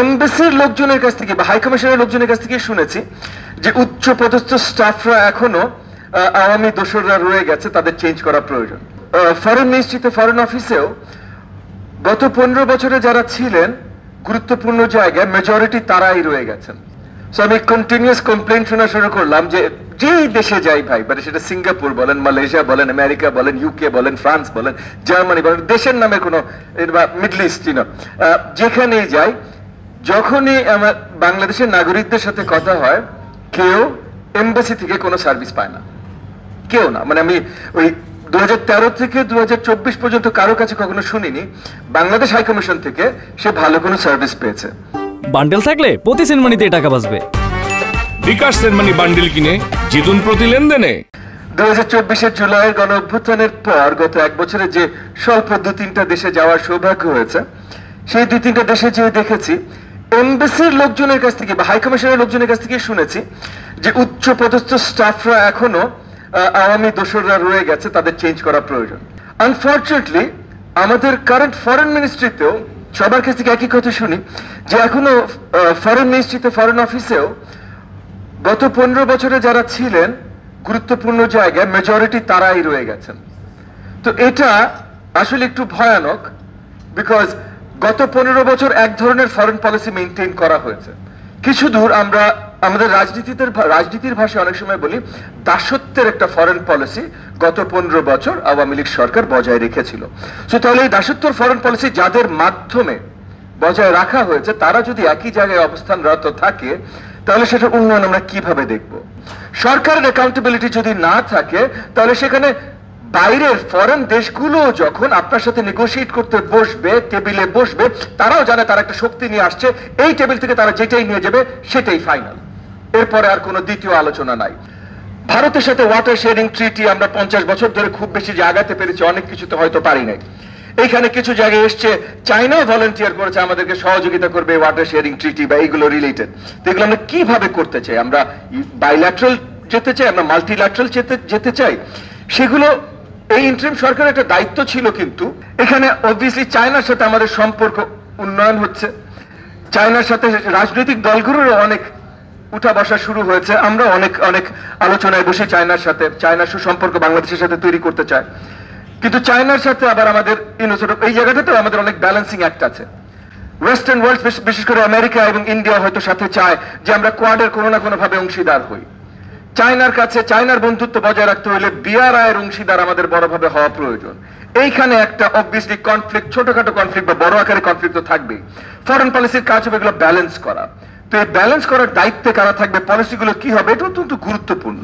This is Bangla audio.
এমবেসির লোকজনের কাছ থেকে বা হাই কমিশনের লোকজনের কাছ থেকে শুনেছি যে উচ্চ পদস্থ স্টাফরা এখনো আওয়ামী দোসররা রয়ে গেছে, তাদের চেঞ্জ করা প্রয়োজন। ফরেন মিনিস্ট্রিতে, ফরেন অফিসেও গত 15 বছরে যারা ছিলেন গুরুত্বপূর্ণ জায়গায় মেজরিটি তারাই রয়ে গেছেন। সো আমি কন্টিনিউয়াস কমপ্লেইন শোনা শুরু করলাম যে যেই দেশে যাই ভাই, মানে সেটা সিঙ্গাপুর বলেন, মালয়েশিয়া বলেন, আমেরিকা বলেন, ইউকে বলেন, ফ্রান্স বলেন, জার্মানি বলেন, দেশের নামে কোনো বা মিডল ইস্ট যেখানেই যাই, যখনই আমার বাংলাদেশের নাগরিকদের সাথে কথা হয়, কেউ এমবাসি থেকে কোনো সার্ভিস পায় না, কেউ না। মানে আমি ওই 2013 থেকে 2024 পর্যন্ত কারো কাছে কখনো শুনিনি বাংলাদেশ হাই কমিশন থেকে সে ভালো কোনো সার্ভিস পেয়েছে। বান্ডেল থাকলে প্রতি সেনমানিতে টাকা বাঁচবে। বিকাশ সেনমানি বান্ডেল কিনে জিতুন প্রতি লেনদেনে। 2024 জুলাইয়ের গণ অভ্যুত্থানের পর গত এক বছরে যে স্বল্প 2-3টা দেশে যাওয়ার সৌভাগ্য হয়েছে, সেই 2-3টা দেশে যেয়ে দেখেছি এমবেসির লোকজনের কাছ থেকে বা হাই কমিশনের লোকজনের কাছ থেকে শুনেছি যে উচ্চ পদস্থ স্টাফরা এখনো আওয়ামী দোসররা রয়ে গেছে, তাদের চেঞ্জ করা প্রয়োজন। আনফর্চুনেটলি আমাদের কারেন্ট ফরেন মিনিস্ট্রিতেও সবার কাছ থেকে একই কথা শুনি যে এখনো ফরেন মিনিস্ট্রিতে, ফরেন অফিসেও গত 15 বছরে যারা ছিলেন গুরুত্বপূর্ণ জায়গায় মেজরিটি তারাই রয়ে গেছেন। তো এটা আসলে একটু ভয়ানক, বিকজ গত 15 বছর এক ধরনের ফরেন পলিসি মেনটেন করা হয়েছে। কিছু দূর আমরা আমাদের রাজনীতির ভাষায় অনেক সময় বলি দাসত্বের একটা ফরেন পলিসি গত 15 বছর আওয়ামী লীগ সরকার বজায় রেখেছিল। সো তাহলে এই দাসত্বের ফরেন পলিসি যাদের মাধ্যমে বজায় রাখা হয়েছে, তারা যদি একই জায়গায় অবস্থানরত থাকে, তাহলে সেটা উন্নয়ন আমরা কিভাবে দেখব? সরকারের অ্যাকাউন্টেবিলিটি যদি না থাকে, তাহলে সেখানে বাইরের ফরেন দেশগুলো যখন আপনার সাথে নেগোশিয়েট করতে বসবে, টেবিলে বসবে, তারাও জানে তারা একটা শক্তি নিয়ে আসছে, এই টেবিল থেকে তারা যেটাই নিয়ে যাবে সেটাই ফাইনাল, এরপরে আর কোনো দ্বিতীয় আলোচনা নাই। ভারতের সাথে ওয়াটার শেয়ারিং ট্রিটি আমরা 50 বছর ধরে খুব বেশি যে আগাতে পেরেছি, অনেক কিছুতে হয়তো পারি নাই। এইখানে কিছু জায়গায় এসছে চায়নাও ভলান্টিয়ার করেছে আমাদেরকে সহযোগিতা করবে ওয়াটার শেয়ারিং ট্রিটি বা এইগুলো রিলেটেড। তো এগুলো আমরা কিভাবে করতে চাই? আমরা বাইল্যাটারাল যেতে চাই, আমরা মাল্টিল্যাটারাল যেতে চাই? সেগুলো এই ইন্টারিম সরকারের একটা দায়িত্ব ছিল, কিন্তু এখানে অবভিয়াসলি চায়নার সাথে আমাদের সম্পর্ক উন্নয়ন হচ্ছে, চায়নার সাথে রাজনৈতিক দলগুলোরও অনেক উঠা বসা শুরু হয়েছে, আমরা অনেক অনেক আলোচনায় বসে চায়নার সুসম্পর্ক বাংলাদেশের সাথে তৈরি করতে চায়। কিন্তু চায়নার সাথে আবার আমাদের এই জায়গাটাতেও আমাদের অনেক ব্যালেন্সিং অ্যাক্ট আছে। ওয়েস্টার্ন ওয়ার্ল্ড, বিশেষ করে আমেরিকা এবং ইন্ডিয়া হয়তো সাথে চায় যে আমরা কোয়াডের কোনো না কোনো ভাবে অংশীদার হই। চায়নার কাছে চায়নার বন্ধুত্ব বজায় রাখতে হলে বিআরআই এর অংশীদার আমাদের বড়ভাবে হওয়া প্রয়োজন। এইখানে একটা অবভিয়াসলি কনফ্লিক্ট, ছোটখাটো কনফ্লিক্ট বা বড় আকারে কনফ্লিক্ট তো থাকবেই। ফরেন পলিসির কাজ হবে এগুলো ব্যালেন্স করা। তো এই ব্যালেন্স করার দায়িত্বে কারা থাকবে, পলিসিগুলো কি হবে, এটা অত্যন্ত গুরুত্বপূর্ণ।